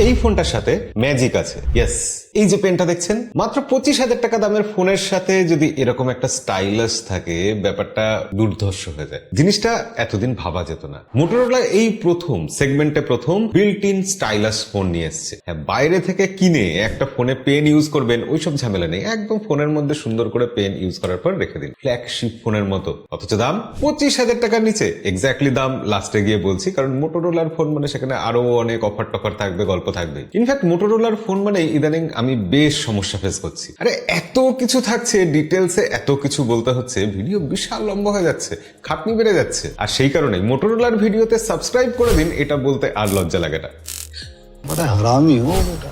এই ফোনটার সাথে ম্যাজিক আছে। ইয়েস, এই যে পেনটা দেখছেন, মাত্র 25,000 টাকা দামের ফোনের সাথে যদি এরকম একটা স্টাইলাস থাকে, ব্যাপারটা দুর্ধর্ষ হয়ে যায়। জিনিসটা এতদিন ভাবা যেত না। মোটরোলা এই প্রথম সেগমেন্টে প্রথম বিল্ট ইন স্টাইলাস ফোন নিয়ে এসছে। হ্যাঁ, বাইরে থেকে কিনে একটা ফোনে পেন ইউজ করবেন ওইসব ঝামেলা নেই, একদম ফোনের মধ্যে সুন্দর করে পেন ইউজ করার পর রেখে দিন, ফ্ল্যাগশিপ ফোনের মতো। অথচ দাম 25,000 টাকার নিচে। এক্স্যাক্টলি দাম লাস্টে গিয়ে বলছি, কারণ মোটরোলার ফোন মানে সেখানে আরো অনেক অফার টফার থাকবে, গল্প থাকবে। ইনফ্যাক্ট মোটরোলার ফোন মানে ইদানিং আমি বেশ সমস্যা ফেস করছি। আরে এত কিছু থাকছে, ডিটেলসে এত কিছু বলতে হচ্ছে, ভিডিও বিশাল লম্বা হয়ে যাচ্ছে, খাটনি বেড়ে যাচ্ছে। আর সেই কারণে মোটরোলার ভিডিওতে সাবস্ক্রাইব করে দিন, এটা বলতে আর লজ্জা লাগে না। बड़ा हरामी हो बेटा।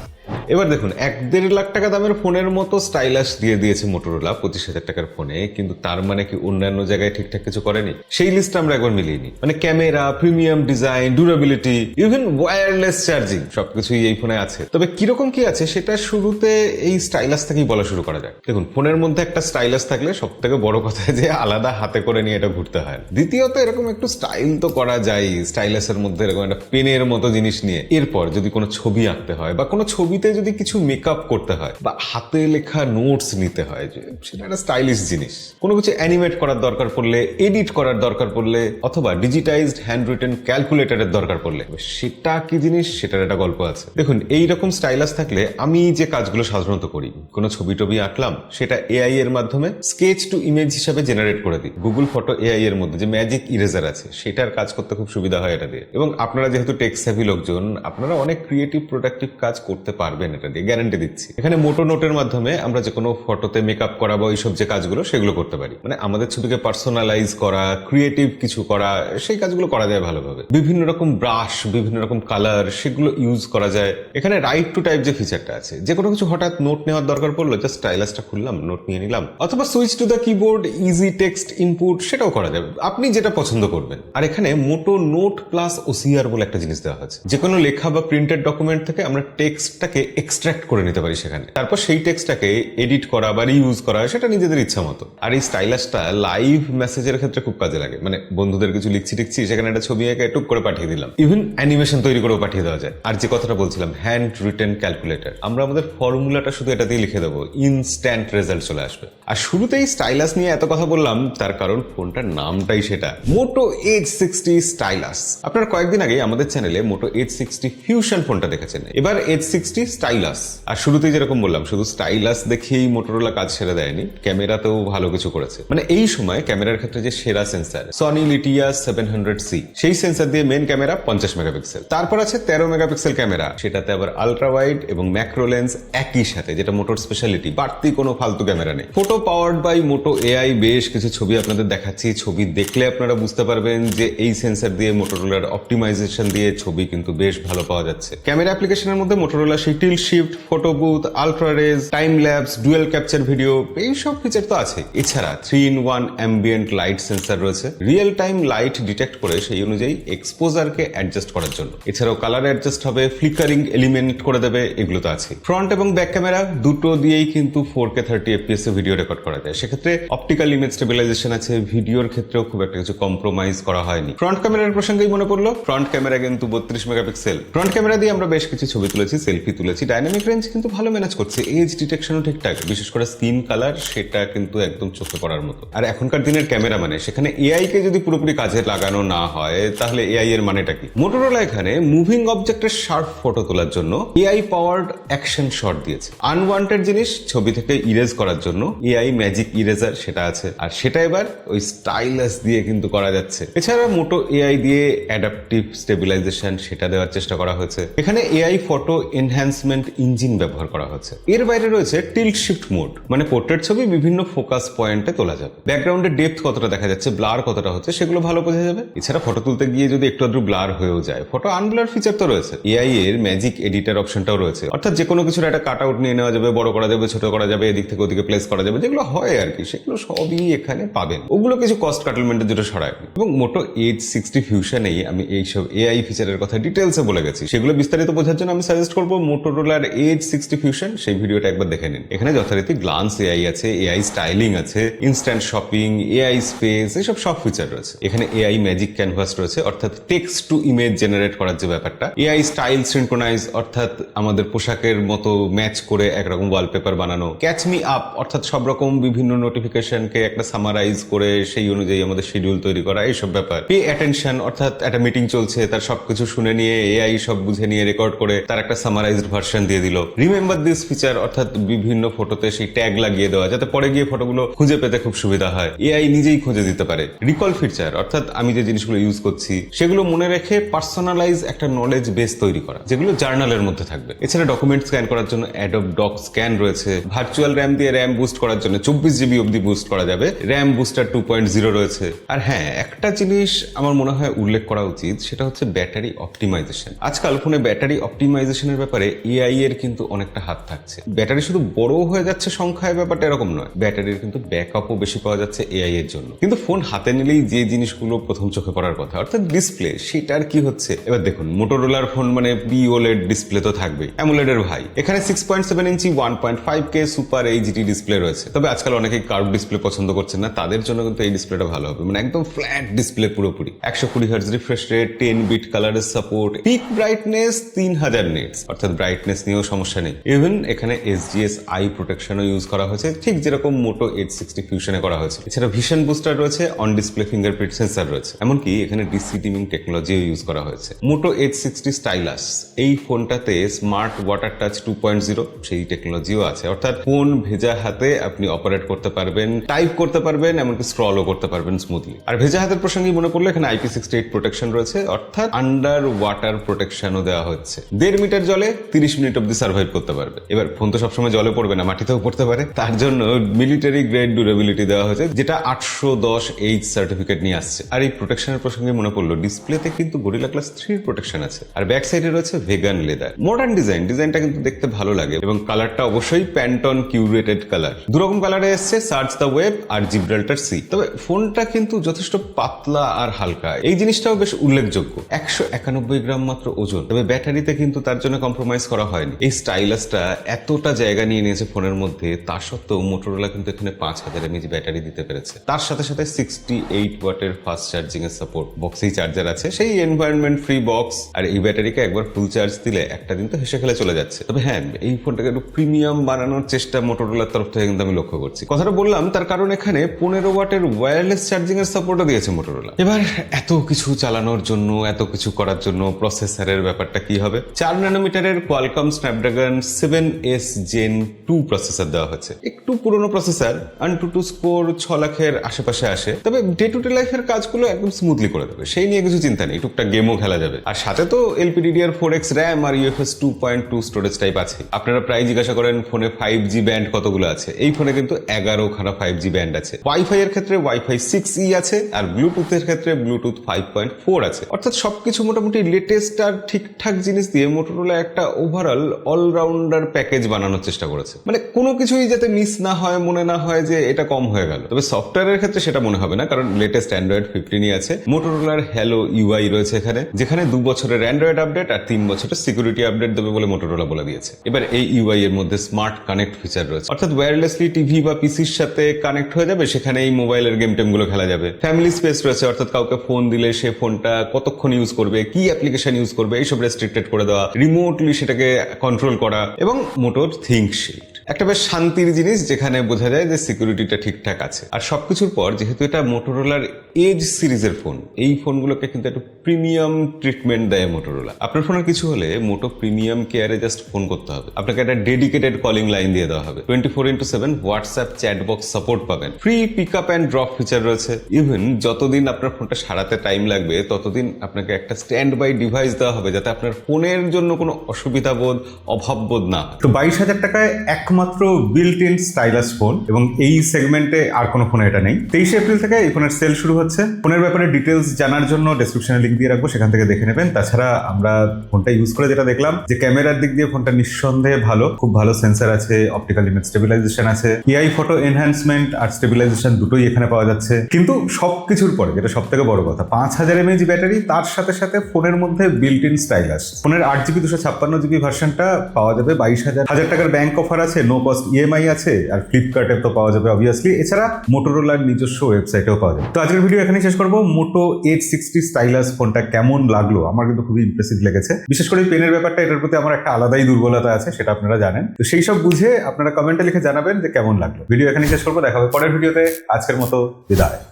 এবার দেখুন, 1-1.5 লাখ টাকা দামের ফোনের মতো স্টাইলাস দিয়ে দিয়েছে মোটরোলা 25,000 টাকার ফোনে, কিন্তু তার মানে কি অন্যান্য জায়গায় ঠিকঠাক কিছু করেনি? সেই লিস্ট আমরা একবার মিলিয়ে নিই। মানে camera, premium design, durability, even wireless charging সবকিছুই এই ফোনে আছে। তবে কিরকম কি আছে সেটা শুরুতে এই স্টাইলাস থেকেই বলা শুরু করা যায়। দেখুন, ফোনের মধ্যে একটা স্টাইলাস থাকলে সব থেকে বড় কথা যে আলাদা হাতে করে নিয়ে এটা ঘুরতে হয়। দ্বিতীয়ত, এরকম একটু স্টাইল তো করা যায় স্টাইলাসের মধ্যে, এরকম একটা পেনের মতো জিনিস নিয়ে। এরপর যদি কোনো ছবি আঁকতে হয় বা কোনো ছবিতে যদি কিছু মেকআপ করতে হয় বা হাতে লেখা নোটস নিতে হয়, যে সেটা একটা স্টাইলিশ জিনিস। কোনো কিছু অ্যানিমেট করার দরকার পড়লে, এডিট করার দরকার পড়লে, অথবা ডিজিটাইজড হ্যান্ড রিটেন ক্যালকুলেটরের দরকার পড়লে, সেটা কি জিনিস সেটার একটা গল্প আছে। দেখুন, এইরকম স্টাইলাস থাকলে আমি যে কাজগুলো সাধারণত করি, কোনো ছবি টবি আঁকলাম, সেটা এআই এর মাধ্যমে স্কেচ টু ইমেজ হিসাবে জেনারেট করে দিই। গুগল ফটো এআই এর মধ্যে যে ম্যাজিক ইরেজার আছে, সেটার কাজ করতে খুব সুবিধা হয় এটা দিয়ে। এবং আপনারা যেহেতু টেক সেভি লোকজন, আপনারা অনেক ক্রিয়েটিভ প্রোডাক্টিভ কাজ করতে পারবেন, এটা দিয়ে গ্যারান্টি দিচ্ছি। এখানে মোটো নোটের মাধ্যমে আমরা যে কোনো ফটোতে মেকআপ করা বা এইসব যে কাজগুলো, সেগুলো করতে পারি। মানে আমাদের ছবিকে পার্সোনালাইজ করা, ক্রিয়েটিভ কিছু করা, সেই কাজগুলো করা যায় ভালোভাবে। বিভিন্ন রকম ব্রাশ, বিভিন্ন রকম কালার, সেগুলো ইউজ করা যায়। এখানে রাইট টু টাইপ যে ফিচারটা আছে, যে কোনো কিছু হঠাৎ নোট নেওয়ার দরকার পড়লো, জাস্ট স্টাইলাসটা খুললাম, নোট নিয়ে নিলাম, অথবা switch to the keyboard, easy text input, সেটাও করা যাবে, আপনি যেটা পছন্দ করবেন। আর এখানে মোটো নোট প্লাস ওসিআর বলে একটা জিনিস দেওয়া আছে। যে কোনো লেখা বা প্রিন্টেড ডকুমেন্ট থেকে আমরা টেক্সটটাকে এক্সট্রাক্ট করে নিতে পারি সেখানে, তারপর সেই টেক্সটটাকে এডিট করা বা রিউজ করা, সেটা নিজেদের ইচ্ছা মতো। আর এই স্টাইলাসটা লাইভ মেসেজের ক্ষেত্রে খুব কাজে লাগে। মানে বন্ধুদের কিছু লিখছি, সেখানে একটা ছবি এঁকে টুক করে পাঠিয়ে দিলাম, ইভেন অ্যানিমেশন তৈরি করেও পাঠিয়ে দেওয়া যায়। আর যে কথাটা বলছিলাম, হ্যান্ড রিটেন ক্যালকুলেটর, আমরা আমাদের ফর্মুলাটা শুধু এটা দিয়ে লিখে দেবো, ইনস্ট্যান্ট রেজাল্ট চলে আসবে। আর শুরুতেই স্টাইলাস নিয়ে এত কথা বললাম, তার কারণ ফোনটার নামটাই সেটা, মোটো H60 স্টাইলাস। আপনারা কয়েকদিন আগে আমাদের চ্যানেলে মোটো H60 ফিউশন ফোনটা দেখেছেন, এবার H60 স্টাইলাস। আর শুরুতেই যেরকম বললাম, শুধু স্টাইলাস দেখেই মোটরোলা কাজ সেরে দেয়নি, ক্যামেরাতেও ভালো কিছু করেছে। মানে এই সময় ক্যামেরার ক্ষেত্রে যে সেরা সেন্সার সনি লিটিয়া 700C, সেই সেন্সার দিয়ে মেন ক্যামেরা 50 মেগাপিক্সেল। তারপর আছে 13 মেগাপিক্সেল ক্যামেরা, সেটাতে আবার আলট্রা ওয়াইড এবং ম্যাক্রো লেন্স একই সাথে, যেটা মোটোর স্পেশালিটি। বাড়তি কোনো ফালতু ক্যামেরা নেই। Photo powered by Moto AI. বেশ কিছু ছবি আপনাদের দেখাচ্ছি, ছবি দেখলে আপনারা বুঝতে পারবেন যে এই সেন্সার দিয়ে মোটরোলার অপটিমাইজেশন দিয়ে ছবি কিন্তু বেশ ভালো পাওয়া যাচ্ছে। ক্যামেরা অ্যাপ্লিকেশনের মধ্যে মোটরোলা সেই tilt shift, photo booth, ultra res, time lapse, dual capture video, এইসব ফিচার তো আছে। এছাড়া 3-in-1 অ্যাম্বিয়েন্ট লাইট সেন্সার রয়েছে, রিয়েল টাইম লাইট ডিটেক্ট করে সেই অনুযায়ী এক্সপোজারকে অ্যাডজাস্ট করার জন্য। এছাড়াও কালার অ্যাডজাস্ট হবে, ফ্লিকারিং এলিমেন্ট করে দেবে, এগুলো তো আছে। ফ্রন্ট এবং ব্যাক ক্যামেরা দুটো দিয়েই কিন্তু 4K 30 FPS এ ভিডিও রেকর্ড করা যায়। সেক্ষেত্রে অপটিক্যাল ইমেজ স্টেবিলাইজেশন আছে, ভিডিওর ক্ষেত্রেও খুব একটা কিছু কম্প্রোমাইজ করা হয়নি। ফ্রন্ট ক্যামেরার প্রসঙ্গেই মনে পড়লো, ফ্রন্ট ক্যামেরা কিন্তু 32 মেগাপিক্সেল। ফ্রন্ট ক্যামেরা দিয়ে আমরা বেশ কিছু ছবি তুলেছি, সেলফি তুলেছি, ডাইনামিক রেঞ্জ কিন্তু ভালো ম্যানেজ করছে, এজ ডিটেকশনও ঠিকঠাক, বিশেষ করে স্কিন কালার, সেটা কিন্তু একদম চোখে পড়ার মতো। আর এখনকার দিনের ক্যামেরা মানে সেখানে এআই কে যদি পুরোপুরি কাজে লাগানো না হয়, তাহলে এআই এর মানেটা কি? মোটরোলা এখানে মুভিং অবজেক্টের শার্প ফটো তোলার জন্য এআই পাওয়ার্ড অ্যাকশন শট দিয়েছে। আনওয়ান্টেড জিনিস ছবি থেকে ইরেজ করার জন্য এআই ম্যাজিক ইরেজার, সেটা আছে। আর সেটা এবার ওই স্টাইলাস দিয়ে কিন্তু করা যাচ্ছে। এছাড়া মোটো এআই দিয়ে অ্যাডাপটিভ স্টেবিলাইজেশন, সেটা দেওয়ার চেষ্টা করা হয়েছে। এখানে এআই ফটো এনহ্যান্সমেন্ট ইঞ্জিন ব্যবহার করা হচ্ছে। এর বাইরে রয়েছে টিল্ট শিফট মোড, মানে পোর্ট্রেট ছবি বিভিন্ন ফোকাস পয়েন্টে তোলা যাবে। ব্যাকগ্রাউন্ডের ডেপথ কতটা দেখা যাচ্ছে, ব্লার কতটা হচ্ছে, সেগুলো ভালো বোঝা যাবে। এছাড়া ফটো তুলতে গিয়ে যদি একটু আধটু ব্লার হয়েও যায়, ফটো আনব্লার ফিচার তো রয়েছে। এআই এর ম্যাজিক এডিটর অপশনটাও রয়েছে, অর্থাৎ যে কোনো কিছুর একটা কাট আউট নিয়ে নেওয়া যাবে, বড় করা যাবে, ছোট করা যাবে, এদিক থেকে ওদিকে প্লেস করা যাবে, যেগুলো হয় আর কি, সেগুলো সবই এখানে পাবেন। ওগুলো কিছু কস্ট কাটলমেন্টের জন্য সরায়। এবং মোটো H60 ফিউশনেই আমি এইসব এআই ফিচারের কথা ডিটেলসে বলে গেছি। সেগুলো বিস্তারিত বোঝার জন্য আমি সাজেস্ট করবো মোটোর মোটোরোলার এজ 60 ফিউশন, সেই ভিডিওটা একবার দেখে নিন। এখানে যথারীতি গ্লান্স এআই আছে, এআই স্টাইলিং আছে, ইনস্ট্যান্ট শপিং, এআই স্পেস, এসব সব ফিচার রয়েছে। এখানে এআই ম্যাজিক ক্যানভাস রয়েছে, অর্থাৎ টেক্সট টু ইমেজ জেনারেট করার যে ব্যাপারটা, এআই স্টাইল সিনক্রোনাইজ, অর্থাৎ আমাদের পোশাকের মতো ম্যাচ করে একরকম ওয়ালপেপার বানানো, ক্যাচ মি আপ, অর্থাৎ সব রকম বিভিন্ন নোটিফিকেশনকে একটা সামারাইজ করে সেই অনুযায়ী আমাদের শিডিউল তৈরি করা, এইসব ব্যাপার। পে অ্যাটেনশন, অর্থাৎ একটা মিটিং চলছে, তার সবকিছু শুনে নিয়ে এআই সব বুঝে নিয়ে রেকর্ড করে তার একটা সামারাইজড ভার্সন দিয়ে দিল। রিমেম্বার দিস ফিচার, অর্থাৎ বিভিন্ন ফটোতে সেই ট্যাগ লাগিয়ে দেওয়া, যাতে পরে গিয়ে ফটোগুলো খুঁজে পেতে খুব সুবিধা হয়, এআই নিজেই খুঁজে দিতে পারে। রিকল ফিচার, অর্থাৎ আমি যে জিনিসগুলো ইউজ করছি সেগুলো মনে রেখে পার্সোনালাইজ একটা নলেজ বেস তৈরি করা, যেগুলো জার্নালের মধ্যে থাকবে। এছাড়া ডকুমেন্ট স্ক্যান করার জন্য অ্যাডোব ডক স্ক্যান রয়েছে। ভার্চুয়াল র্যাম দিয়ে র্যাম বুস্ট করার জন্য 24 জিবি অব্দি বুস্ট করা যাবে। র্যাম বুস্টার 2.0 রয়েছে। আর হ্যাঁ, একটা জিনিস আমার মনে হয় উল্লেখ করা উচিত, সেটা হচ্ছে ব্যাটারি অপটিমাইজেশন। আজকাল ফোনে ব্যাটারি অপটিমাইজেশনের ব্যাপারে এআই এর কিন্তু অনেকটা হাত থাকছে। ব্যাটারি শুধু বড় হয়ে যাচ্ছে সংখ্যায়, ব্যাপারটা এরকম নয়, ব্যাটারির কিন্তু ব্যাকআপও বেশি পাওয়া যাচ্ছে এআই এর জন্য। কিন্তু ফোন হাতে নিলেই যে জিনিসগুলো প্রথম চোখে পড়ার কথা, অর্থাৎ ডিসপ্লে, সেটার কি হচ্ছে। এবার দেখুন, মোটোরোলার ফোন মানে পিওলেড ডিসপ্লে তো থাকবেই, অ্যামোলেড এর ভাই। এখানে 6.7 ইঞ্চি 1.5K সুপার এইচডি ডিসপ্লে রয়েছে। তবে আজকাল অনেকেই কার্ভ ডিসপ্লে পছন্দ করছেন না, তাদের জন্য কিন্তু এই ডিসপ্লেটা ভালো হবে, মানে একদম ফ্ল্যাট ডিসপ্লে পুরোপুরি। 120 হার্জ রিফ্রেশ রেট, 10 বিট কালারের সাপোর্ট, পিক ব্রাইটনেস 3000 নিটস, অর্থাৎ ব্রাইটনেস নিয়েও সমস্যা নেই। ইভেন এখানে এসজিএস আই প্রোটেকশনও ইউজ করা হয়েছে, ঠিক যেরকম মোটো এইচ 60 ফিউশনে করা হয়েছে। এছাড়া ভিশন বুস্টার রয়েছে, অন ডিসপ্লে ফিঙ্গারপ্রিন্ট সেন্সর রয়েছে, এমনকি এখানে ডিসি ডিমিং টেকনোলজিও ইউজ করা হয়েছে। মোটো এইচ 60 স্টাইলাস, এই ফোনটাতে স্মার্ট ওয়াটার টাচ 2.0 সেই টেকনোলজিও আছে, অর্থাৎ ফোন ভেজা হাতে আপনি অপারেট করতে পারবেন, টাইপ করতে পারবেন, এমনকি স্ক্রলও করতে পারবেন স্মুথলি। আর ভেজা হাতের প্রসঙ্গে মনে পড়লো, এখানে IP68 প্রোটেকশন রয়েছে, অর্থাৎ আন্ডার ওয়াটার প্রোটেকশনও দেওয়া হচ্ছে। 1.5 মিটার জলে 30 মিনিট অব্দি সার্ভাইভ করতে পারবে। এবার ফোন তো সবসময় জলে পড়বে না, মাটিতেও পড়তে পারে, তার জন্য মিলিটারি গ্রেড ডিউরেবিলিটি দেওয়া হয়েছে, যেটা 810H সার্টিফিকেট নিয়ে আসছে। আর এই প্রোটেকশনের প্রসঙ্গে মনে পড়লো, ডিসপ্লেতে কিন্তু গরিলা গ্লাস 3 প্রোটেকশন আছে। আর ব্যাক সাইডে রয়েছে ভেগান লেদার। মডার্ন ডিজাইনটা কিন্তু দেখতে ভালো লাগে, এবং কালারটা অবশ্যই প্যান্টন কিউরেটেড কালার। দুরকম কালারে এসছে, সার্চ দ্য ওয়েব আর জিব্রাল্টার সি। তবে ফোনটা কিন্তু যথেষ্ট পাতলা আর হালকা, এই জিনিসটাও বেশ উল্লেখযোগ্য। 191 গ্রাম মাত্র ওজন। তবে ব্যাটারিতে কিন্তু তার জন্য কম্প্রোমাইজ করা হয়নি। এই স্টাইলাসটা এতটা জায়গা নিয়ে নিয়েছে ফোনের মধ্যে, তা সত্ত্বেও মোটোরোলা কিন্তু এখানে 5000 mAh ব্যাটারি দিতে পেরেছে। তার সাথে সাথে 68 ওয়াটের ফাস্ট চার্জিং এর সাপোর্ট। বক্সেই চার্জার আছে, সেই এনভায়রনমেন্ট ফ্রি বক্স। আর এই ব্যাটারিকে একবার ফুল চার্জ দিলে একটা দিন তো হেসে খেলে চলে যাচ্ছে। তবে হ্যাঁ, এই ফোনটাকে একটু প্রিমিয়াম বানানোর চেষ্টা মোটোরোলার তরফ থেকে কিন্তু আমি লক্ষ্য করছি। কথাটা বললাম তার কারণ এখানে 15 ওয়াটের ওয়্যারলেস চার্জিং এর সাপোর্টও দিয়েছে মোটোরোলা। এবার এত কিছু চালানোর জন্য, এত কিছু করার জন্য প্রসেসরের ব্যাপারটা কি হবে? 4 ন্যানোমিটারের Qualcomm Snapdragon 7S Gen 2 processor দেওয়া হয়েছে। একটু পুরনো প্রসেসর, AnTuTu স্কোর 6 লাখের আশেপাশে আসে। তবে ডে টু ডে লাইফের কাজগুলো একদম স্মুথলি করে দেবে, সেই নিয়ে কিছু চিন্তা নেই। টুকটাক গেমও খেলা যাবে। আর সাথে তো LPDDR4X র্যাম আর UFS 2.2 স্টোরেজ টাইপ আছে। আপনারা প্রায় জিজ্ঞাসা করেন ফোনে 5G ব্যান্ড কতগুলো আছে। এই ফোনে কিন্তু 11খানা 5G ব্যান্ড আছে। ওয়াইফাই এর ক্ষেত্রে ওয়াইফাই 6E আছে, আর ব্লুটুথের ক্ষেত্রে ব্লুটুথ 5.4 আছে। অর্থাৎ সবকিছু মোটামুটি লেটেস্ট আর ঠিকঠাক জিনিস দিয়ে মোটোরোলা একটা ওভারঅল অলরাউন্ডার প্যাকেজ বানানোর চেষ্টা করেছে। মানে কোনো কিছুই যাতে মিস না হয়, মনে না হয় যে এটা কম হয়ে গেল। তবে সফটওয়্যারের ক্ষেত্রে সেটা মনে হবে না, কারণ লেটেস্ট অ্যান্ড্রয়েড 15 আছে। মোটোরোলার হ্যালো UI রয়েছে এখানে, যেখানে 2 বছরের অ্যান্ড্রয়েড আপডেট আর 3 বছরের সিকিউরিটি আপডেট দেবে বলে মোটোরোলা বলে দিয়েছে। এবার এই UI এর মধ্যে স্মার্ট কানেক্ট ফিচার রয়েছে, অর্থাৎ ওয়্যারলেসলি টিভি বা পিসির সাথে কানেক্ট হয়ে যাবে, সেখানে এই মোবাইলের গেম টেম গুলো খেলা যাবে। ফ্যামিলি স্পেস রয়েছে, অর্থাৎ কাউকে ফোন দিলে সে ফোনটা কতক্ষণ ইউজ করবে, কি অ্যাপ্লিকেশন ইউজ করবে, এইসব রেস্ট্রিক্টেড করে দেওয়া, রিমোটলি সেটাকে কন্ট্রোল করা, এবং মোটর থিঙ্ক শিল্ড। একটা বেশ শান্তির জিনিস, যেখানে বোঝা যায় যে সিকিউরিটিটা ঠিকঠাক আছে। আর সবকিছুর পর যেহেতু এটা মোটোরোলার এজ সিরিজের ফোন, এই ফোনগুলোকে কিন্তু একটু প্রিমিয়াম ট্রিটমেন্ট দেয় মোটোরোলা। আপনার ফোনের কিছু হলে মোটো প্রিমিয়াম কেয়ারে জাস্ট ফোন করতে হবে, আপনাকে একটা ডেডিকেটেড কলিং লাইন দিয়ে দেওয়া হবে। 24/7 হোয়াটসঅ্যাপ চ্যাট বক্স সাপোর্ট পাবেন। Free pick up and drop feature রয়েছে। ইভেন যতদিন আপনার ফোনটা সারাতে টাইম লাগবে, ততদিন আপনাকে একটা স্ট্যান্ড বাই ডিভাইস দেওয়া হবে, যাতে আপনার ফোনের জন্য কোনো অসুবিধা বোধ, অভাব বোধ না হয়। তো 22,000 টাকায় 1 একমাত্র বিল্ট ইন স্টাইলাস ফোন, এবং এই সেগমেন্টে আর কোনো ফোনে এটা নেই। 23 এপ্রিল থেকে এই ফোনের সেল শুরু হচ্ছে। ফোনের ব্যাপারে ডিটেলস জানার জন্য ডেসক্রিপশনে লিঙ্ক দিয়ে রাখবো, সেখান থেকে দেখে নেবেন। তাছাড়া আমরা ফোনটা ইউজ করে যেটা দেখলাম যে ক্যামেরার দিক দিয়ে ফোনটা নিঃসন্দেহে ভালো, খুব ভালো সেন্সর আছে, অপটিক্যাল ইমেজ স্টেবিলাইজেশন আছে, এআই ফটো এনহ্যান্সমেন্ট আর স্টেবিলাইজেশন দুটোই এখানে পাওয়া যাচ্ছে। কিন্তু সবকিছুর পরে যেটা সব থেকে বড় কথা, 5000 mAh ব্যাটারি, তার সাথে সাথে ফোনের মধ্যে বিল্ট ইন স্টাইলাস। ফোনের 8GB 256GB ভার্সনটা পাওয়া যাবে 22,000 টাকার ব্যাংক অফার আছে, নো কস্ট ইএমআই আছে, আর ফ্লিপকার্টে তো পাওয়া যাবে অবভিয়াসলি। এছাড়া মোটোরোলার নিজস্ব ওয়েবসাইটেও পাওয়া যাবে। তো আজকের ভিডিও এখানেই শেষ করবো। মোটো H60 স্টাইলাস ফোনটা কেমন লাগলো? আমার কিন্তু খুবই ইমপ্রেসিভ লেগেছে। বিশেষ করে পেনের ব্যাপারটা, এটার প্রতি আমার একটা আলাদাই দুর্বলতা আছে, সেটা আপনারা জানেন। তো সেই সব বুঝে আপনারা কমেন্টে লিখে জানাবেন যে কেমন লাগলো। ভিডিও এখানেই শেষ করবো, দেখা হবে পরের ভিডিওতে। আজকের মতো বিদায়।